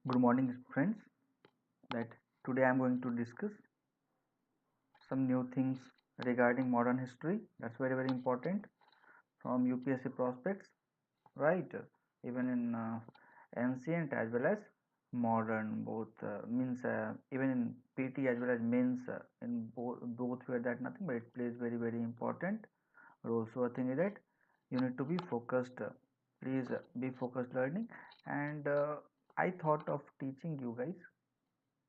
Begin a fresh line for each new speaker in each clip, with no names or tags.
Good morning, friends. That today I am going to discuss some new things regarding modern history. That's very important from UPSC prospects, right? Even in ancient as well as modern, both means even in PT as well as means in both where that nothing, but it plays very important role. So a thing is that you need to be focused. Please be focused learning, and I thought of teaching you guys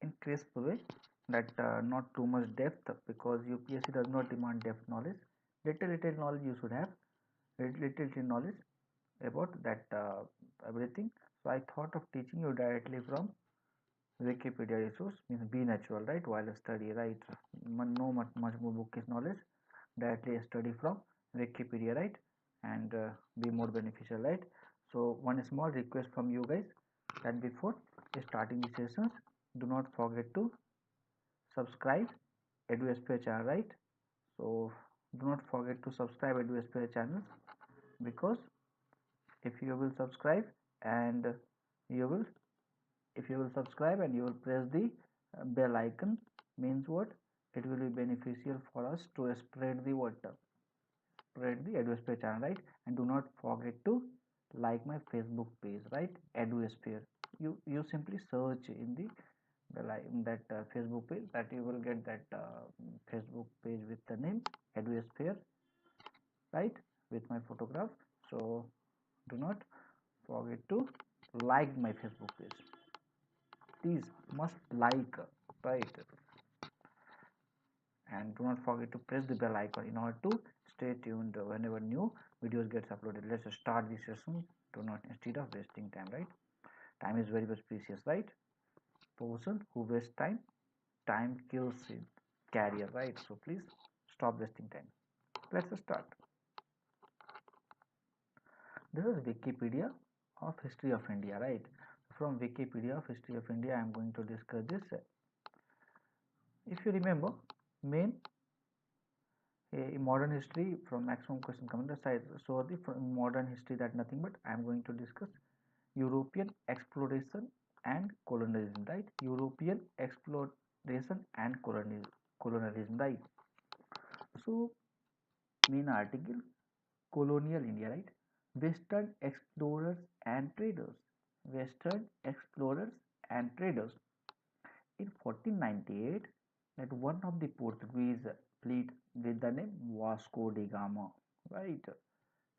in crisp way that not too much depth because UPSC does not demand depth knowledge. Little knowledge you should have, little knowledge about that everything. So I thought of teaching you directly from Wikipedia resource, means be natural, right? While study, right? No much more bookish knowledge. Directly study from Wikipedia, right? And be more beneficial, right? So one small request from you guys that before starting the sessions, do not forget to subscribe EduSPA channel, right? So do not forget to subscribe EduSPA channel because if you will subscribe and you will if you will subscribe and you will press the bell icon means what, it will be beneficial for us to spread the what, spread the EduSphere channel, right? And do not forget to like my Facebook page, right? EduSphere. You simply search in the like in that Facebook page, that you will get that Facebook page with the name EduSphere, right? With my photograph. So do not forget to like my Facebook page. Please must like, right? And do not forget to press the bell icon in order to stay tuned whenever new videos gets uploaded. Let's start the session. Do not, instead of wasting time, right? Time is very much precious, right? Person who wastes time kills his career, right? So please stop wasting time. Let's start. This is Wikipedia of History of India, right? From Wikipedia of History of India I am going to discuss this. If you remember, main modern history from maximum question coming the side. So the from modern history, that nothing but I am going to discuss European exploration and colonialism, right? European exploration and colonialism, right? So main article, colonial India, right? Western explorers and traders. Western explorers and traders. In 1498, that one of the Portuguese fleet with the name Vasco da Gama, right,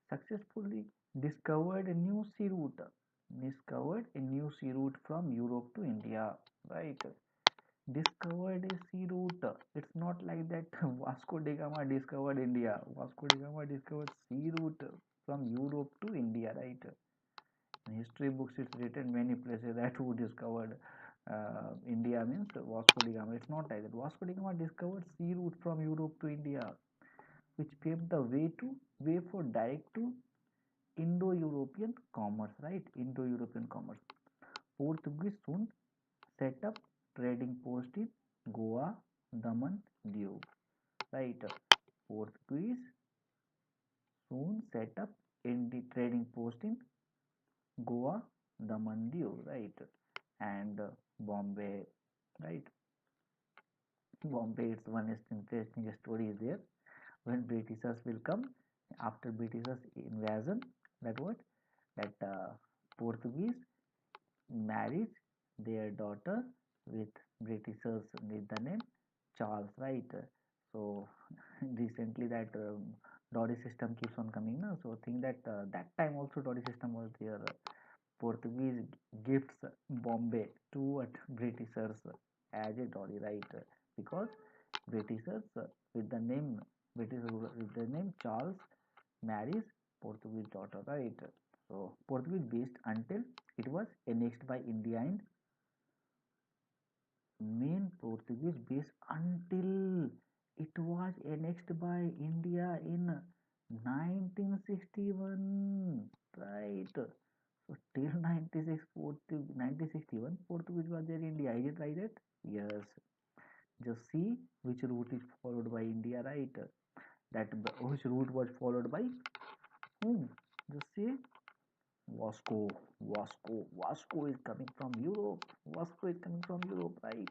successfully discovered a new sea route. Discovered a new sea route from Europe to India, right? Discovered a sea route. It's not like that Vasco da Gama discovered India. Vasco da Gama discovered sea route from Europe to India, right? In history books, it's written many places that who discovered India means Vasco da Gama. It's not like that. Vasco da Gama discovered sea route from Europe to India, which paved the way for direct to Indo-European commerce, right? Indo-European commerce. Portuguese soon set up trading post in Goa, Daman, Diu, right? Portuguese soon set up in the trading post in Goa, Daman, Diu, right? And Bombay, right? Bombay, it's one interesting story is there. When Britishers will come after Britishers invasion, that what, that Portuguese married their daughter with Britishers with the name Charles, right? So recently that dowry system keeps on coming now. So think that that time also dowry system was there. Portuguese gifts Bombay to what, Britishers as a dowry, right? Because Britishers with the name British ruler with the name Charles marries Portuguese daughter, right? So Portuguese based until it was annexed by India in main Portuguese base until it was annexed by India in 1961, right? So till 1961, Portuguese was there in India. Is it right? That yes. Just see which route is followed by India, right? That which route was followed by whom? Just see Vasco, Vasco is coming from Europe. Vasco is coming from Europe, right?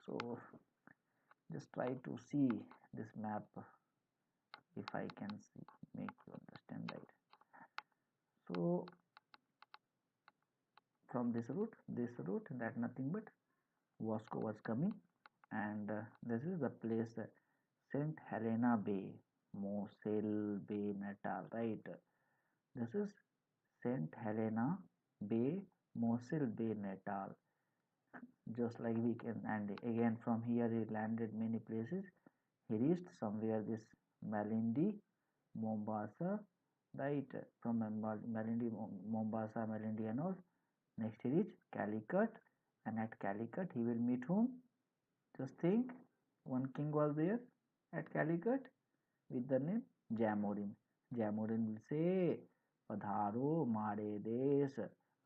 So just try to see this map if I can see, make you understand, right? So from this route, that nothing but Vasco was coming, and this is the place Saint Helena Bay, Mosel Bay, Natal, right? This is Saint Helena Bay, Mosel Bay, Natal. Just like we can, and again from here he landed many places. He reached somewhere this Malindi, Mombasa, right? From Malindi, Mombasa, Malindi, and all. Next he reached Calicut, and at Calicut he will meet whom? Just think, one king was there at Calicut with the name Jamurin. Jamurin will say, Padharo Mare Desh,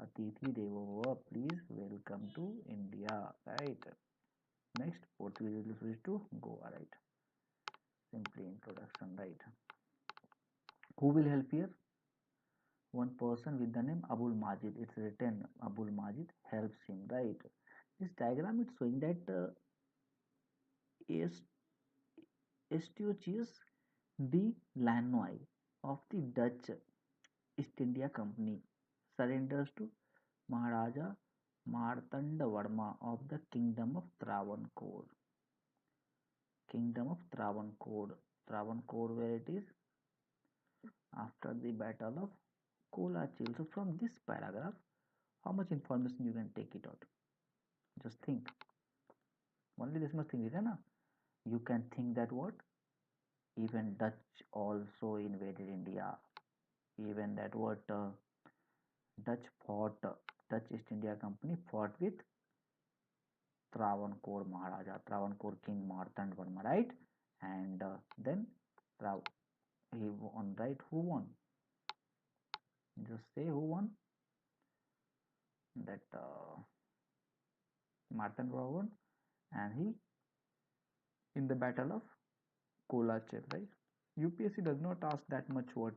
Atithi Devo Bhava, please welcome to India, right? Next, Portuguese will switch to Goa, right? Simply introduction, right? Who will help here? One person with the name Abul Majid. It's written Abul Majid helps him, right? This diagram is showing that Eustachius de Lannoy of the Dutch East India Company surrenders to Maharaja Martandavarma of the Kingdom of Travancore. Kingdom of Travancore. Travancore, where it is after the Battle of Kolachil. So from this paragraph, how much information you can take it out? Just think. Only this much thing is na. You can think that what? Even Dutch also invaded India. Even that what Dutch fought, Dutch East India Company fought with Travancore Maharaja, Travancore King Martandavarma, right? And then he won, right? Who won? Just say who won? That Martandavarma won, and he in the Battle of Kolachir, right? UPSC does not ask that much what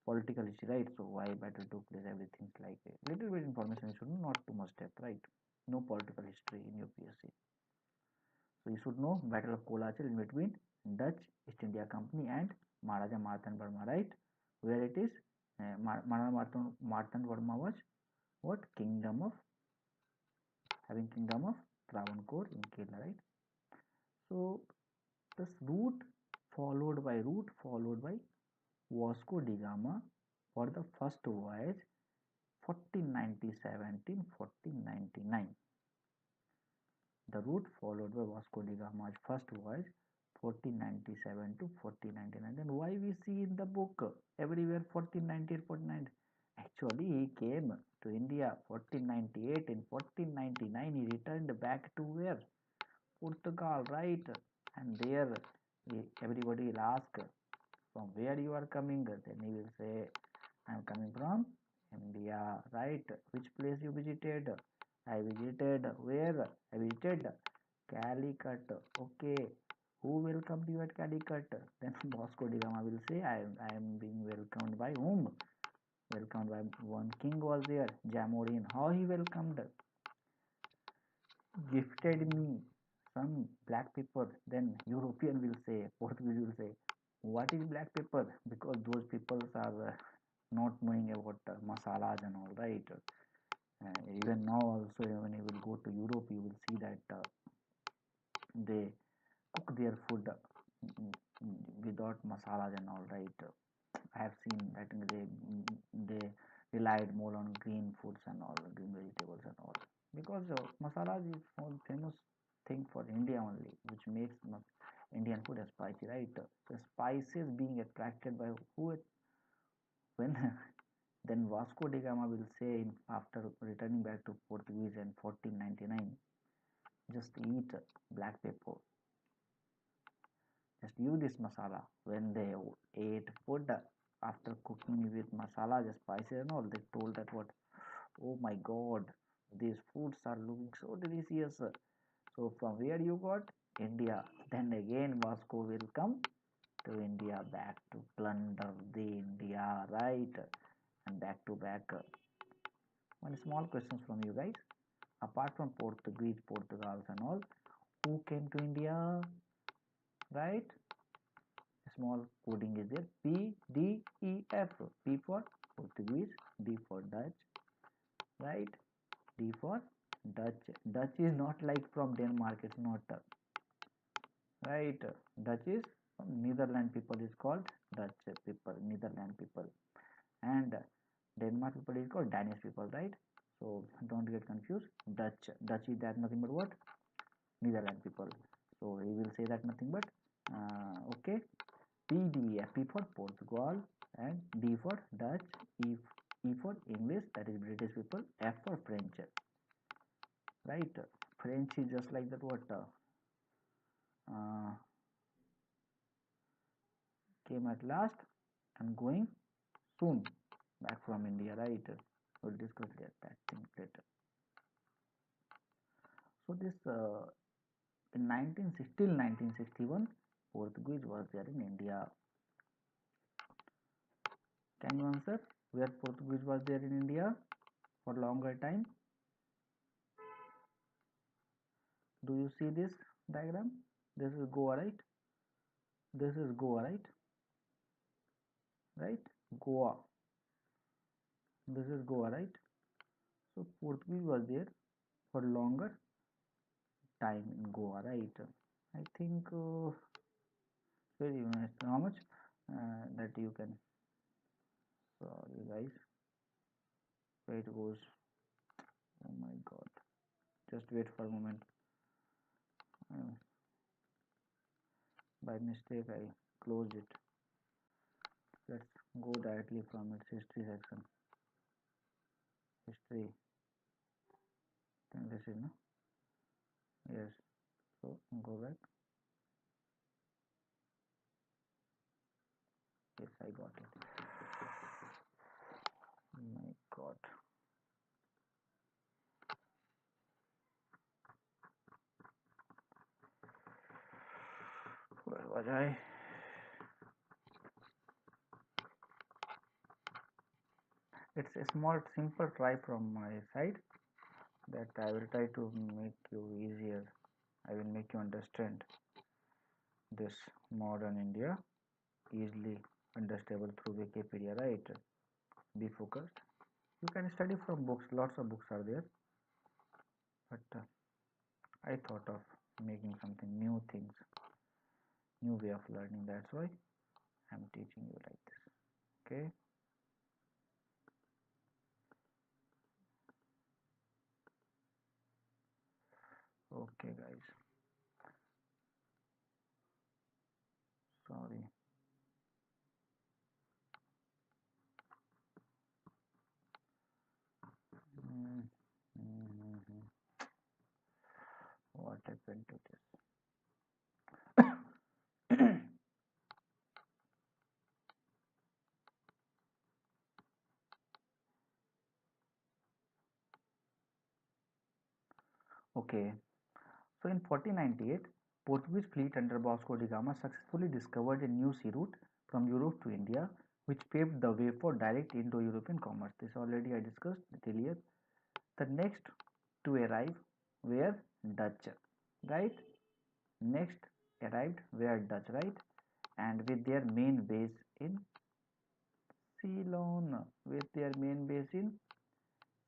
political history, right? So why battle took place, everything's like a little bit information you should know, not too much depth, right? No political history in UPSC. So you should know Battle of Kolachir in between Dutch East India Company and Maharaja Martandavarma, right? Where it is, Maharaja Martandavarma was what? Kingdom of having Kingdom of Travancore in Kerala, right? So this route followed by Vasco da Gama for the first voyage 1497 to 1499. The route followed by Vasco da Gama's first voyage 1497 to 1499. Then why we see in the book everywhere 1498 1490? Actually, he came to India 1498. In 1499, he returned back to where? Portugal, right? And there, everybody will ask, from where you are coming? Then he will say, I am coming from India, right? Which place you visited? I visited where? I visited Calicut. Okay. Who welcomed you at Calicut? Then Vasco da Gama will say, I am being welcomed by whom? Welcomed by one king was there, Jamorin. How he welcomed? Gifted me some black pepper. Then European will say, Portuguese will say, what is black pepper? Because those peoples are not knowing about masalas and all, right? Even now also when you will go to Europe, you will see that they cook their food without masalas and all, right? I have seen that they relied more on green foods and all, green vegetables and all, because masalas is one famous thing for India only, which makes Indian food spicy, right? The spices being attracted by who? When then Vasco da Gama will say after returning back to Portuguese in 1499, just eat black pepper, just use this masala. When they ate food after cooking with masala, the spices and all, they told that what, oh my god, these foods are looking so delicious. So from where you got? India. Then again Vasco will come to India back to plunder the India, right? and back to back. One small questions from you guys. Apart from Portuguese, Portugals and all, who came to India? Right? Small coding is there. P, D, E, F. P for Portuguese, D for Dutch. Right? D for Dutch. Dutch is not like from Denmark. It's not. Right? Dutch is from Netherlands people is called Dutch people. Netherlands people. And Denmark people is called Danish people. Right? So don't get confused. Dutch is that nothing but what? Netherlands people. So he will say that nothing but okay. P, D, F, P for Portugal and D for Dutch, E for English, that is British people, F for French. Right? French is just like that what uh, came at last and going soon back from India. Right? We'll discuss that thing later. So this in 1961, Portuguese was there in India. Can you answer where Portuguese was there in India for longer time? Do you see this diagram? This is Goa, right? This is Goa, right? Right? Goa. This is Goa, right? So Portuguese was there for longer time in Goa, right? I think very nice. How much that you can? Sorry, guys. Where it goes? Oh my God! Just wait for a moment. Uh, by mistake, I closed it. Let's go directly from its history section. History. Then this is no. Yes. So go back. Yes, I got it. My God. Where was I? It's a small simple try from my side that I will try to make you easier. I will make you understand this modern India easily understandable through Wikipedia, right? Be focused. You can study from books, lots of books are there, but I thought of making something new things, new way of learning. That's why I'm teaching you like this. Okay. Okay, guys. Sorry. Mm -hmm. What happened to this? Okay. So in 1498, Portuguese fleet under Vasco da Gama successfully discovered a new sea route from Europe to India, which paved the way for direct Indo-European commerce. This already I discussed earlier. The next to arrive were Dutch, right? Next arrived were Dutch, right? And with their main base in Ceylon. With their main base in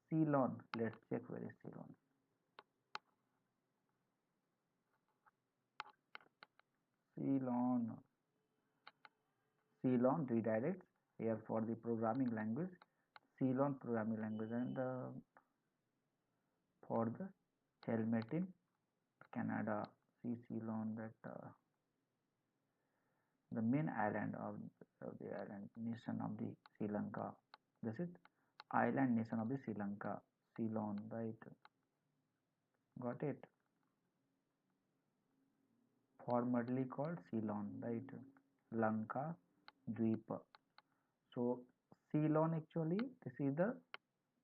Ceylon. Let's check where is Ceylon. Ceylon. Ceylon redirects here for the programming language. Ceylon programming language and for the helmet in Canada. See Ceylon that the main island of the island nation of the Sri Lanka. This is island nation of the Sri Lanka. Ceylon, right? Got it? Formerly called Ceylon, right? Lanka Dweep. So Ceylon actually this is the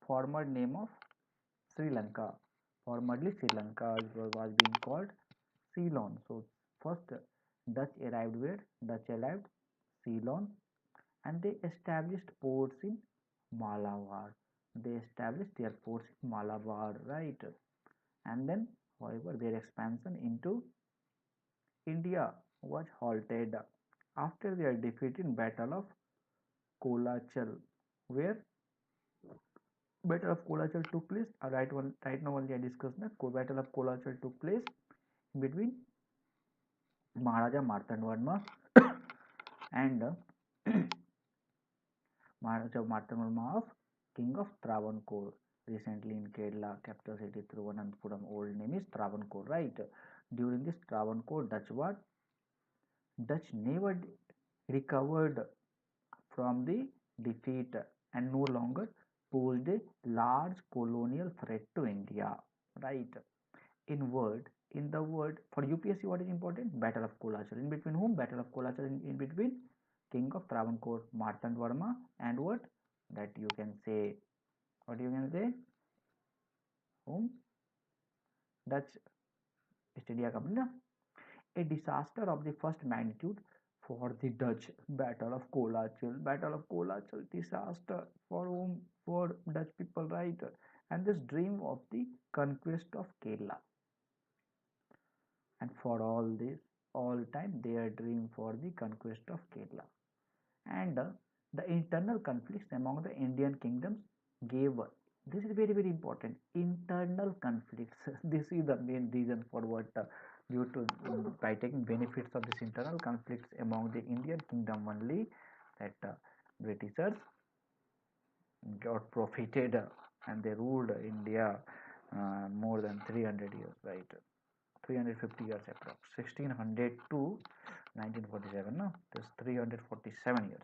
former name of Sri Lanka. Formerly Sri Lanka was being called Ceylon. So first Dutch arrived where? Dutch arrived Ceylon and they established ports in Malabar. They established their force in Malabar, right? And then, however, their expansion into India was halted after their defeat in Battle of Kolachal, where Battle of Kolachal took place. Right now only I discussed that Battle of Kolachal took place between Maharaja Martanvarma and Maharaja Martanvarma of King of Travancore. Recently in Kerala, capital city Thiruvananthapuram, old name is Travancore, right? During this Travancore Dutch war, Dutch never recovered from the defeat and no longer posed a large colonial threat to India, right? In the word for UPSC, what is important? Battle of Kolachal. In between whom? Battle of Kolachal in between King of Travancore, Martanvarma, and what? That you can say. What you can say? Whom? Dutch East India Company. A disaster of the first magnitude for the Dutch. Battle of Kolachal. Battle of Kolachal. Disaster for whom? For Dutch people, right? And this dream of the conquest of Kerala. And for all this, all time, their dream for the conquest of Kerala. And the internal conflicts among the Indian kingdoms gave, this is very very important, internal conflicts. This is the main reason for what due to by taking benefits of this internal conflicts among the Indian kingdom only, that Britishers got profited and they ruled India more than 300 years, right? 350 years approx, 1600 to 1947, no? This 347 years.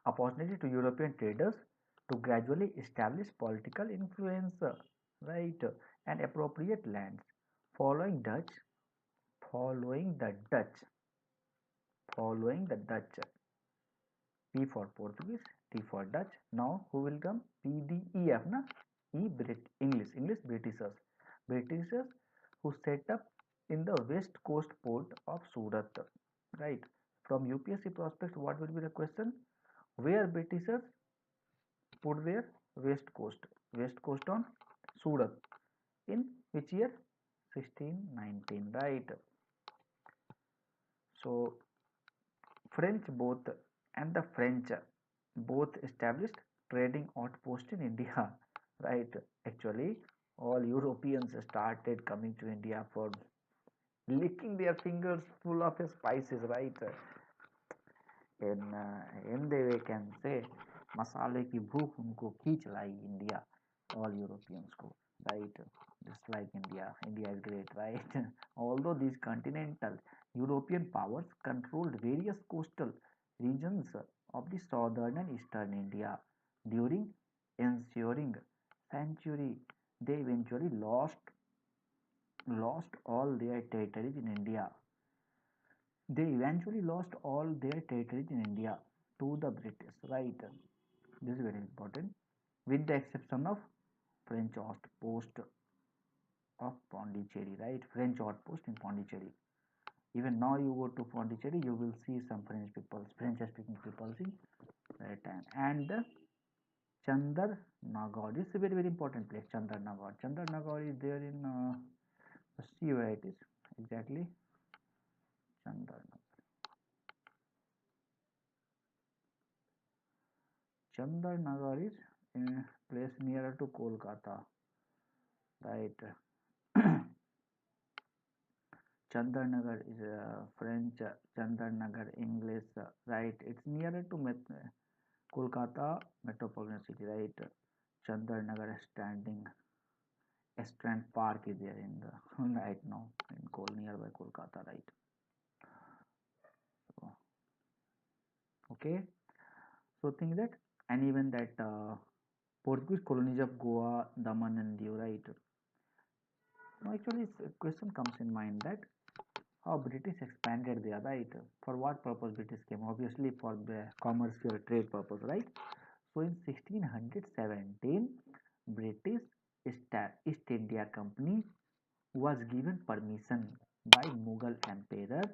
Opportunity to European traders to gradually establish political influence, right, and appropriate lands, following Dutch, following the Dutch, following the Dutch. P for Portuguese, T for Dutch. Now who will come? PDEF, na? English Britishers, Britishers who set up in the west coast port of Surat, right? From UPSC prospects, what will be the question? Where Britishers put their west coast on Surat, in which year? 1619, right? So French both and the French both established trading outposts in India, right? Actually, all Europeans started coming to India for licking their fingers full of spices, right? In Hindi we can say मसाले की भूख उनको खींच लाई India, all Europeans को, right? Just like India is great, right? Although these continental European powers controlled various coastal regions of the southern and eastern India during ensuing century, they eventually lost all their territories in India. They eventually lost all their territories in India to the British, right? This is very important, with the exception of French outpost of Pondicherry, right? French outpost in Pondicherry. Even now, you go to Pondicherry, you will see some French-speaking people in that time. And the Chandarnagar, this is a very very important place. Chandarnagar is there in see where it is exactly. Chandarnagar. Chandarnagar is in a place nearer to Kolkata, right? Chandarnagar is French, Chandarnagar English, right? It's nearer to Kolkata metropolitan city, right? Chandarnagar standing Strand Park is there in the right now in nearby Kolkata, right? So, okay, so think that, and even that Portuguese colonies of Goa, Daman, and Diu, right? Now, actually, a question comes in mind that how British expanded there, right? For what purpose British came? Obviously, for the commercial trade purpose, right? So, in 1617, British East India Company was given permission by Mughal Emperor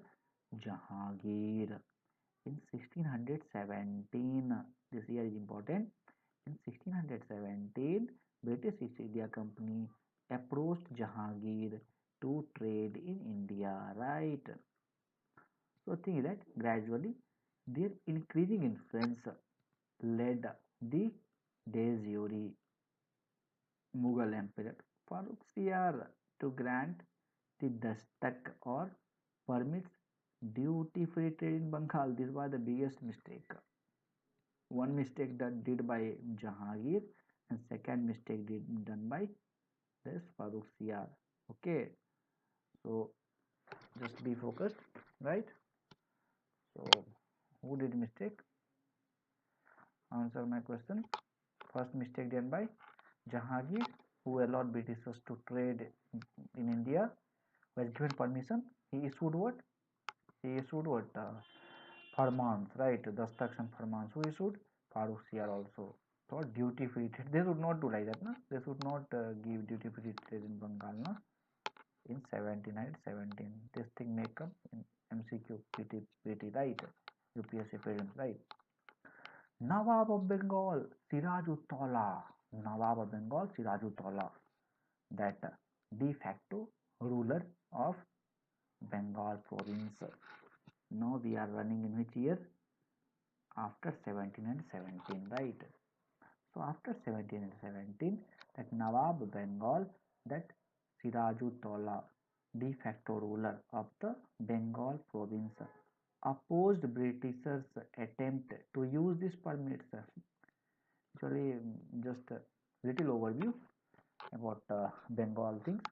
Jahangir in 1617. This year is British East India Company approached Jahangir to trade in India, right? So think that gradually their increasing influence led the de jure Mughal Emperor Farrukhsiyar to grant the dastak or permits duty-free trade in Bengal. This was the biggest mistake. One mistake that did by Jahangir and second mistake done by this Farrukhsiyar. Okay, so just be focused, right? So who did mistake? Answer my question. First mistake done by Jahangir, who allowed Britishers to trade in India, was given permission. He issued what? He issued what? Farmans, right? Dastaks and Farmans. Who issued? Farrukhsiyar also. So duty free trade. They should not do like that, na? They should not give duty free trade in Bengal, na? In 1717. This thing may come in MCQ, PT, right? UPSC prelims, right? Nawab of Bengal, Sirajuddaulah. Nawab of Bengal, Sirajuddaulah. That de facto ruler of Bengal province. Now we are running in which year? After 17 and 17, right? So after 17 and 17, that Nawab Bengal, that Sirajuddaulah, de facto ruler of the Bengal province, opposed Britishers' attempt to use this permits. Actually, just a little overview about Bengal things.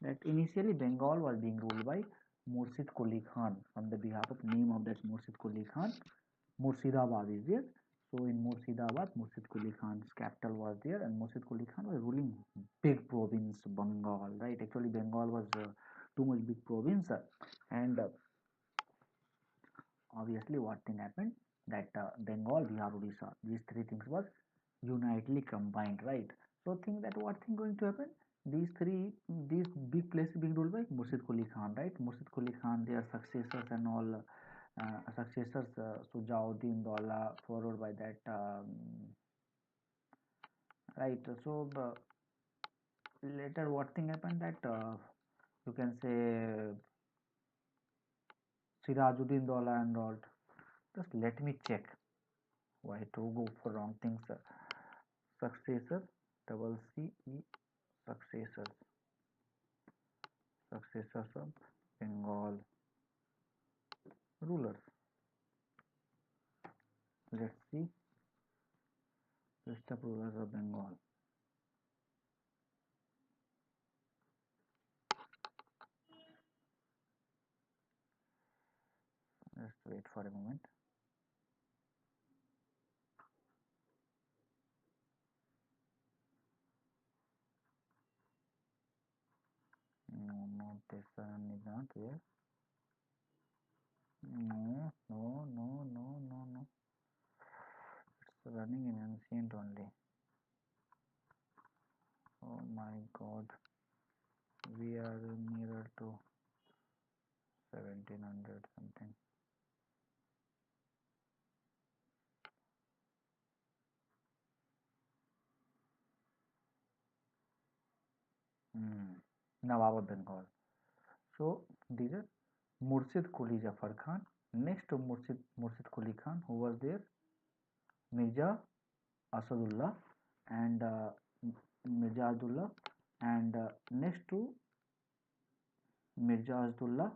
That initially Bengal was being ruled by Murshid Quli Khan. On the behalf of name of that Murshid Quli Khan, Murshidabad is there. So in Murshidabad, Murshid Quli Khan's capital was there, and Murshid Quli Khan was ruling big province Bengal. Right? Actually, Bengal was too much big province, and obviously, what thing happened? That Bengal, Bihar, Odisha, these three things was unitedly combined, right? So think that what thing going to happen? These big places being ruled by Murshid Quli Khan, right? Murshid Quli Khan, their successors and all successors, Sujauddin Daulah, followed by that, right? So later, what thing happened? That you can say Sirajuddin Daulah and all. Just let me check. Why to go for wrong things? Successor, double C E, successors, successors of Bengal rulers. Let's see list of rulers of Bengal. Let's wait for a moment. No, not this one is not here. No, no, no, no, no, no. It's running in ancient only. Oh my god. We are nearer to 1700 something. Nawab of Bengal. So these are Murshid Quli Jafar Khan. Next to Murshid Quli Khan, who was there? Mirza Asadullah and Mirza Abdullah, and next to Mirza Asadullah,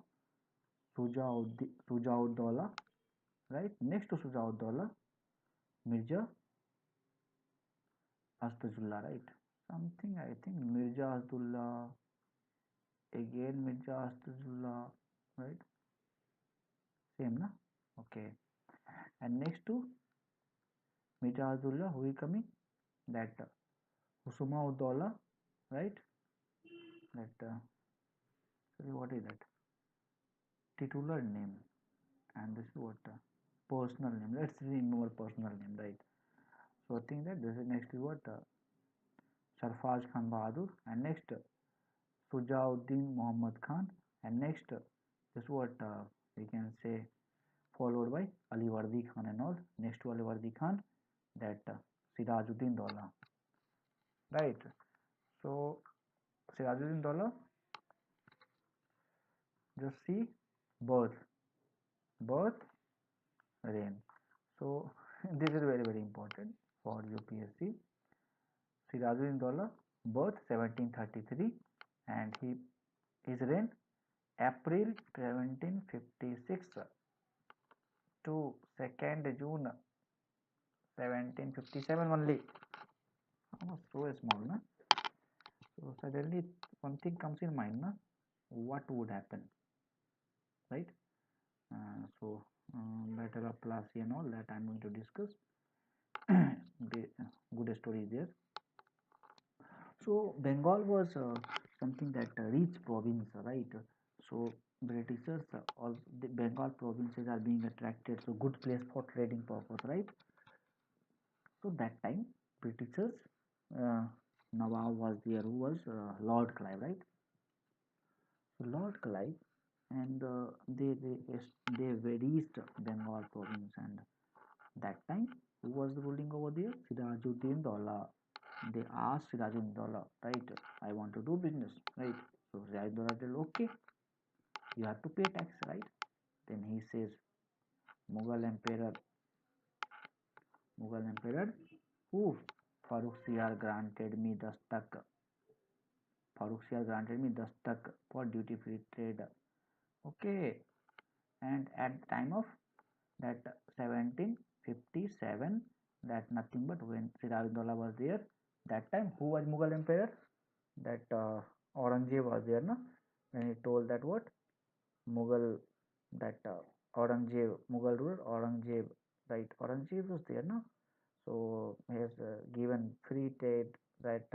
Sujauddaulah, right? Next to Sujauddaulah, Mirza Asadullah, right? Something I think Mirza Asadullah, again Mirza Asadullah, right? Same, na? Okay. And next to Mirza Asadullah, who is coming? That Husuma Uddaula, right? That sorry, what is that? Titular name, and this is what personal name. Let's remember personal name, right? So I think that this is next is what Sarfaj Khan Bahadur, and next Sujauddin Muhammad Khan, and next this is what we can say followed by Ali Wardi Khan and all. Next to Ali Wardi Khan, that Sirajuddin Daulah. right? So Sirajuddin Daulah, just see birth, birth, reign. So this is very important for UPSC. Sirajuddin Daulah, birth 1733, and his reign April 1756 to 2nd June 1757 only. Almost so small, na? So suddenly one thing comes in mind, na? What would happen, right? Battle of Plassey and all that I'm going to discuss. Good story there. So Bengal was something that rich province, right? So Britishers, all the Bengal provinces are being attracted, so good place for trading purpose, right? So that time Britishers, uh, Nawab was there, who was Lord Clive, right? So Lord Clive, and they reached Bengal province, and that time who was ruling over there? Sirajuddin Daulah. They asked Sirajuddin Daulah, right? I want to do business, right? So Sirajuddin Daulah said, okay, you have to pay tax, right? Then he says, Mughal Emperor, Mughal Emperor, who? Farrukhsiyar granted me dastak. Farrukhsiyar granted me dastak for duty free trade. Okay, and at the time of that 1757, that nothing but when Sirajuddin was there, that time who was Mughal Emperor? That Aurangzeb was there, no? When he told that what Mughal, that Aurangzeb, Mughal ruler Aurangzeb, right? Aurangzeb was there, no? So he has given free trade, that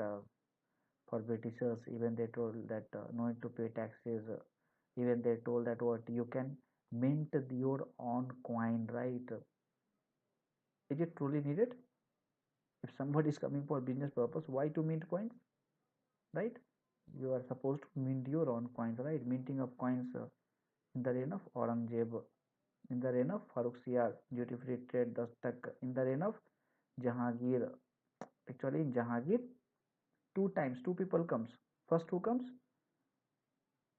for Britishers. Even they told that no need to pay taxes. Even they told that what you can mint your own coin, right? Is it truly needed? If somebody is coming for business purpose, why to mint coins, right? You are supposed to mint your own coins, right? Minting of coins in the reign of Aurangzeb, in the reign of Farrukhsiyar, duty free trade Dastak, in the reign of Jahangir. Actually, in Jahangir, two times, two people comes. First, who comes?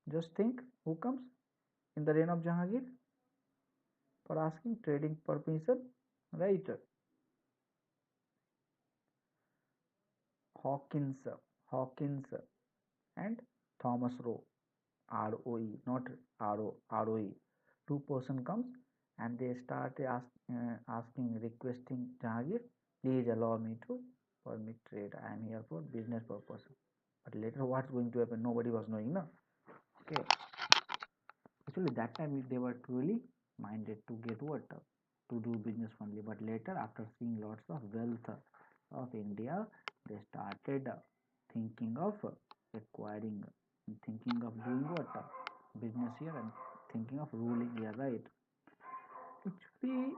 Just think, who comes in the reign of Jahangir for asking trading permission, right? Hawkins, Hawkins, and Thomas Roe. ROE, not RO, ROE. Two-person comes and they start asking, requesting Jahangir, please allow me to permit trade. I am here for business purpose. But later, what's going to happen? Nobody was knowing, no? Okay. Actually, that time they were truly minded to get what? To do business only. But later, after seeing lots of wealth of India, they started thinking of acquiring, thinking of doing what? Business here, and thinking of ruling here, right? Actually,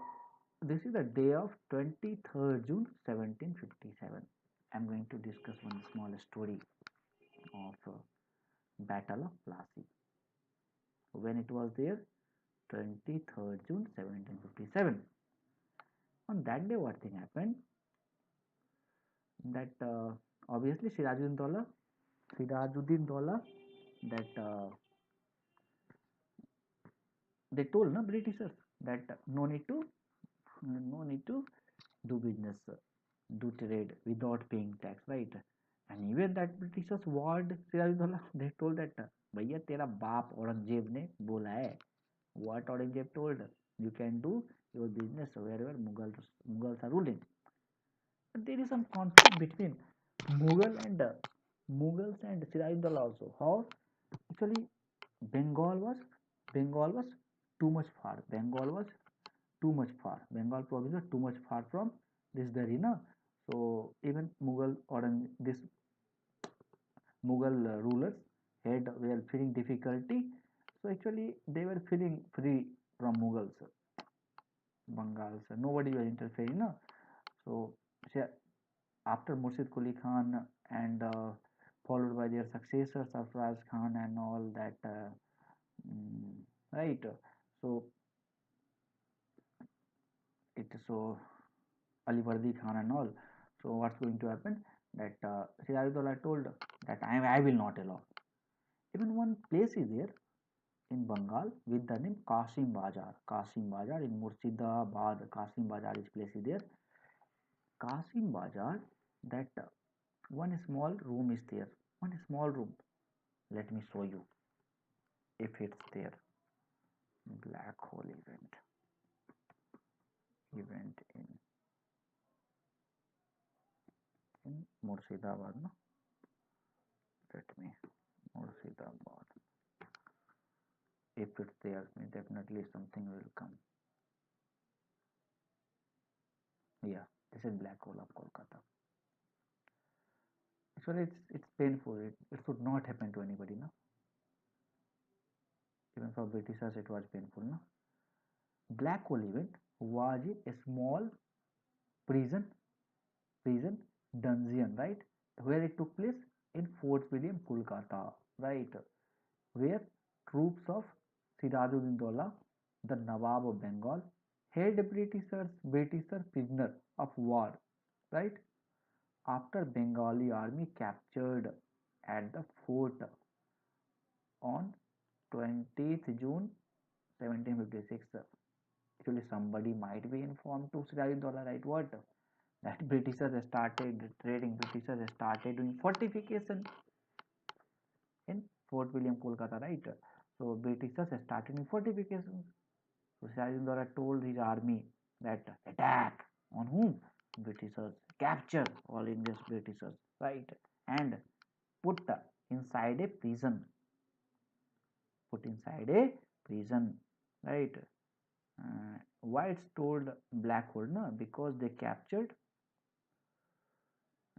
this is the day of 23rd June 1757. I'm going to discuss one small story of Battle of Plassey. When it was there, 23rd June 1757. On that day, what thing happened? That obviously Sirajuddin Daulah, that they told na Britishers that no need to do business, do trade without paying tax, right? And even that Britishers warned Sirajuddin, they told that भैया तेरा बाप औरंगजेब ने बोला है. What Aurangzeb told, you can do your business wherever Mughals are ruling. But there is some conflict between Mughal and Mughals and Sirajuddin also. How? Actually, Bengal was Bengal was too much far. Bengal was too much far. Bengal province was too much far from this Darina. So even Mughal or this Mughal rulers had were feeling difficulty. So actually they were feeling free from Mughals, Bengals. Nobody was interfering. No? So after Murshid Quli Khan and followed by their successors Sarfraz Khan and all that, right? So it so Ali Vardi Khan and all. So what's going to happen? that Sirajuddaula told that I will not allow. Even one place is there in Bengal with the name Kasim Bazar. Kasim Bazar in Murshidabad. Kasim Bazar is place is there. Kasim Bazar, that one small room is there. One small room. Let me show you if it's there. Black hole event. Event in Murshidabad. No? Let me Murshidabad. If it's there, definitely something will come. Yeah, this is black hole of Kolkata. Actually, it's painful. It should not happen to anybody, no. Even for Britishers, it was painful, no. Black hole event was a small prison prison dungeon, right, where it took place in Fort William, Kolkata, right, where troops of Sirajuddin Daulah, the Nawab of Bengal, held Britisher prisoner of war, right, after Bengali army captured at the fort on 20th June 1756. Actually, somebody might be informed to Sirajuddin, right? What? That Britishers started trading, Britishers started doing fortification in Fort William, Kolkata, right? So Britishers started doing fortifications. So Sirajuddin told his army that attack on whom? Britishers, capture all English Britishers, right? And put inside a prison, put inside a prison, right? Why it's told black hole? No, because they captured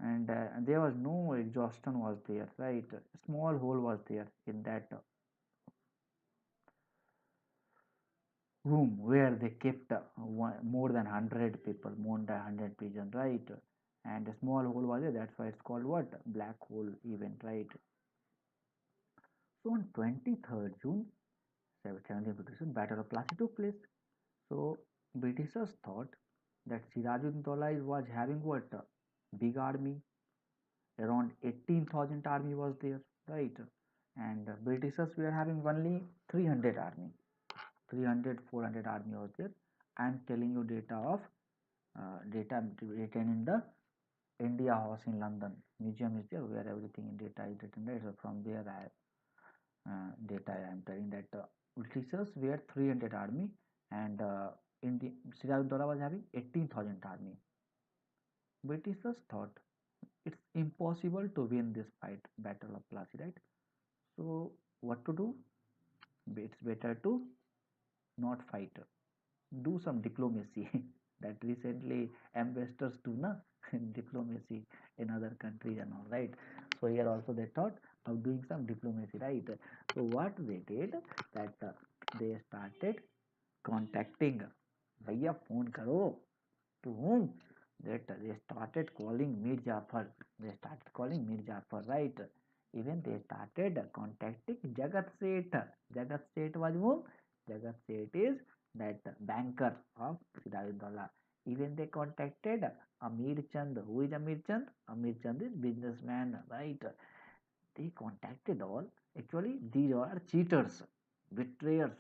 and there was no exhaustion was there, right? Small hole was there in that room where they kept more than 100 people, more than 100 pigeons, right? And a small hole was there. That's why it's called what? Black hole event, right? So on 23rd June 1757, Battle of Plassey took place. So Britishers thought that Sirajuddin Daulah was having what? Big army, around 18,000 army was there, right? And Britishers were having only 300 army, 300, 400 army was there. I am telling you data of data written in the India House in London. Museum is there where everything in data is written there. So from there data I am telling that Britishers were 300 army and India Sirajuddin was having 18,000 army. Britishers thought it's impossible to win this fight, Battle of Plassey, right? So what to do? It's better to not fight. Do some diplomacy. That recently ambassadors do na diplomacy in other countries and all, right? So here also they thought of doing some diplomacy, right? So what they did that they started contacting. भैया phone करो. To whom? That they started calling Mir Jafar. They started calling Mir Jafar, right? Even they started contacting Jagat Seth. Jagat Seth was whom? Jagat Seth is that banker of Sirajuddin. Even they contacted Amir Chand. Who is Amir Chand? Amir Chand is businessman, right? They contacted all. Actually, these are cheaters, betrayers,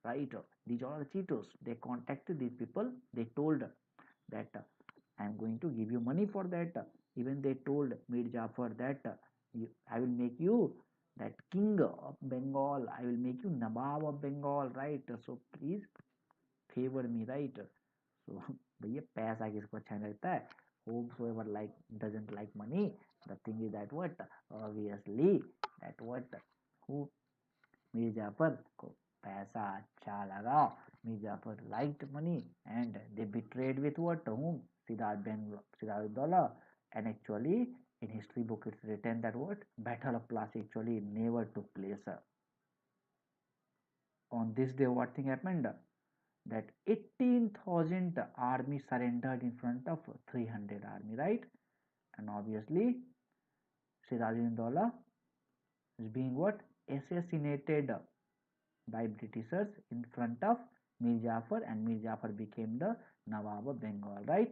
right? These are cheaters. They contacted these people. They told that I am going to give you money for that. Even they told Mir Jafar that I will make you that king of Bengal. I will make you Nawab of Bengal, right? So please favor me, right? So भैया पैसा किसको अच्छा नहीं लगता है? Whosoever like doesn't like money. The thing is that what? Obviously that what? Who Mir Jafar को पैसा अच्छा लगा. Mir Jafar liked money and they betrayed with what? Whom? Siraj and actually in history book it's written that what? Battle of Plassey actually never took place. On this day what thing happened? That 18,000 army surrendered in front of 300 army, right? And obviously Sirajuddin is being what? Assassinated by Britishers in front of Mir Jafar and Mir Jafar became the Nawab of Bengal, right?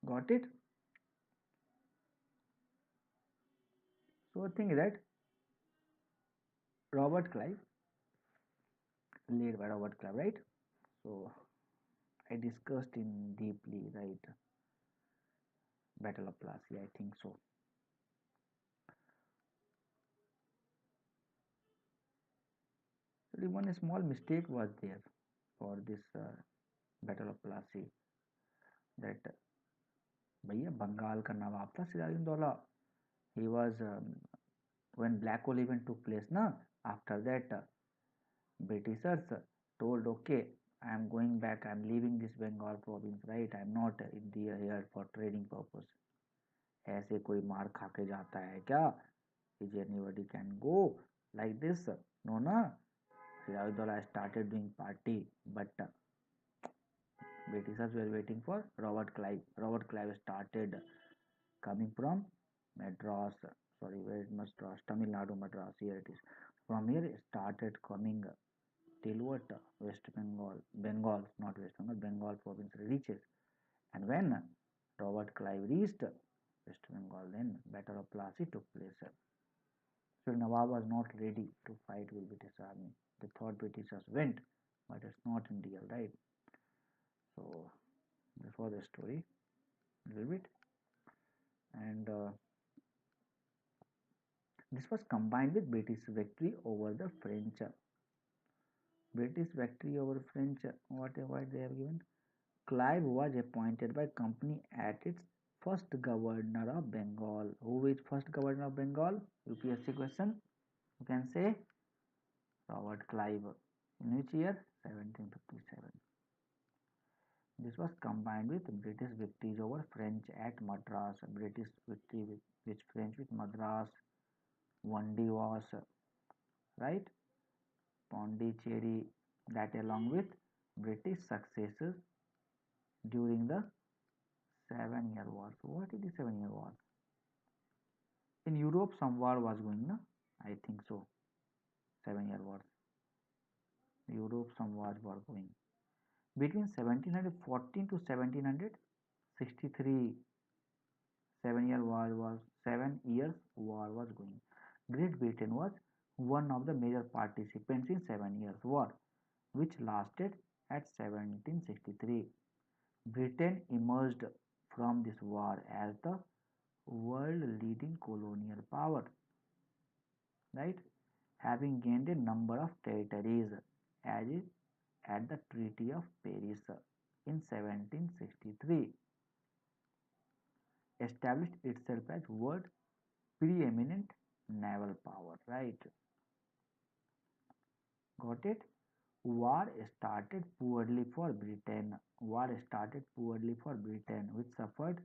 Got it? So the thing is that Robert Clive, led by Robert Clive, right? So I discussed in deeply, right? Battle of Plassey, I think so. So one small mistake was there for this Battle of Plassey, that भैया बंगाल का नवाब था Siraj-ud-Daulah. He was when Black Hole event took place, na. After that, Britishers told, okay, I am going back. I am leaving this Bengal province, right? I am not in the here for trading purpose. ऐसे कोई मार खा के जाता है क्या? Is anybody can go like this? No, na. Sirajuddaulah started doing party, but Britishers were waiting for Robert Clive. Robert Clive started coming from Madras. Sorry, where is Madras? Tamil Nadu, Madras. Here it is. From here it started coming till what? West Bengal, Bengal, not West Bengal, Bengal province reaches. And when Robert Clive reached West Bengal, then Battle of Plassey took place. So Nawab was not ready to fight with British army. They thought Britishers went, but it's not in real, right? So this was the story, a little bit, and this was combined with British victory over the French. British victory over French, whatever they have given. Clive was appointed by company at its first governor of Bengal. Who is first governor of Bengal? UPSC question. You can say Robert Clive. In which year? 1757. This was combined with British victories over French at Madras. British victory with French with Madras. One was right. Pondicherry, that along with British successes during the 7-year war. So what is the 7-year war? In Europe, some war was going, na? I think so. 7-year war. Europe, some wars were going. Between 1714 to 1763, 7 years war was going. Great Britain was one of the major participants in 7 years war, which lasted at 1763. Britain emerged from this war as the world leading colonial power, right? Having gained a number of territories as is at the Treaty of Paris in 1763, established itself as world preeminent naval power, right? Got it? War started poorly for Britain. War started poorly for Britain, which suffered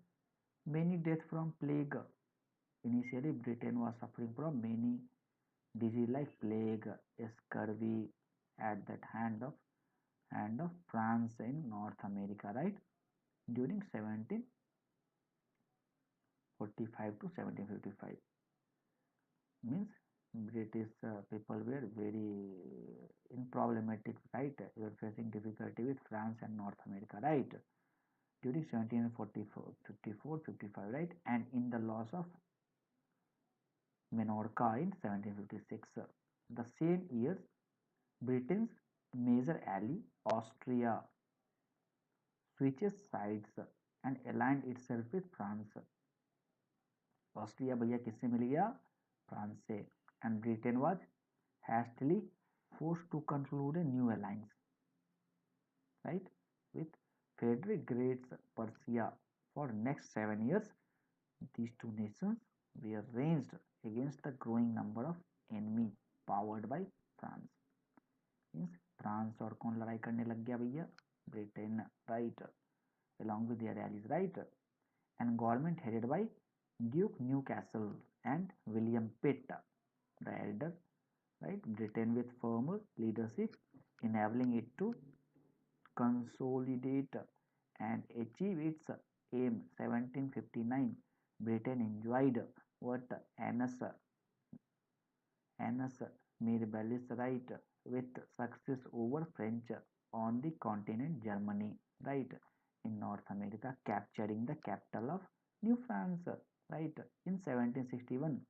many deaths from plague. Initially, Britain was suffering from many disease like plague, scurvy at that hand of France in North America, right? During 1745 to 1755, means British people were very in problematic, right? They were facing difficulty with France and North America, right? During 1744, 54, 55, right? And in the loss of Menorca in 1756. The same year, Britain's major ally, Austria, switches sides and aligned itself with France. Austria भैया किससे मिल गया? France से. And Britain was hastily forced to conclude a new alliance, right, with Frederick Great's Persia. For next 7 years, these two nations were ranged against the growing number of enemy powered by France. Means France और कौन लड़ाई करने लग गया भैया? Britain, right, along with their allies, right? And government headed by Duke Newcastle and William Pitt, the elder, right? Britain with firmer leadership, enabling it to consolidate and achieve its aim. 1759, Britain enjoyed what Anne's Mirabellis, right, with success over French on the continent Germany, right, in North America, capturing the capital of New France, right, in 1761.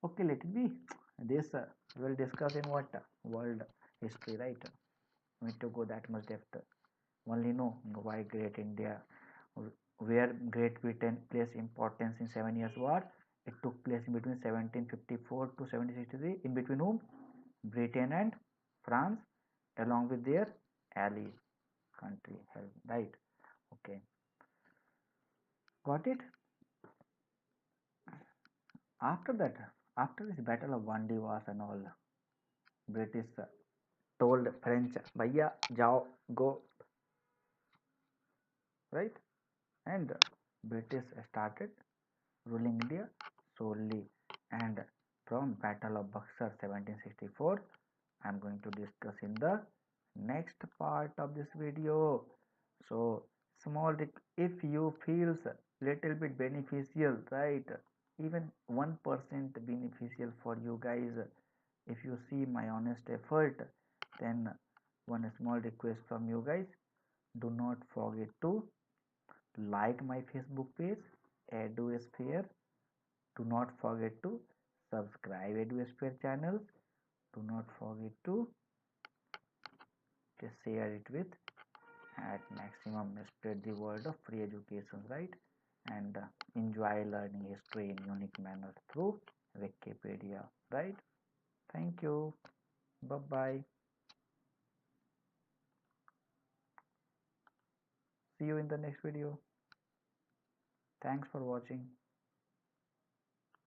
Okay, let it be. This we'll discuss in what world history, right? We need to go that much depth. Only know why Great India, where Great Britain placed importance in 7 Years' War. It took place in between 1754 to 1763. In between whom? Britain and France, along with their ally country. Right? Okay, got it. After that, after this battle of Bandy Wars and all, British told French, "Bhaiya, jao, go," right? And British started ruling India solely. And from Battle of Buxar 1764, I am going to discuss in the next part of this video. So if you feels little bit beneficial, right? Even 1% beneficial for you guys. If you see my honest effort, then one small request from you guys: do not forget to like my Facebook page, EduSphere. Do not forget to subscribe EduSphere channel. Do not forget to just share it with at maximum. Spread the word of free education, right? And enjoy learning history in unique manner through Wikipedia, right? Thank you. Bye bye. See you in the next video. Thanks for watching.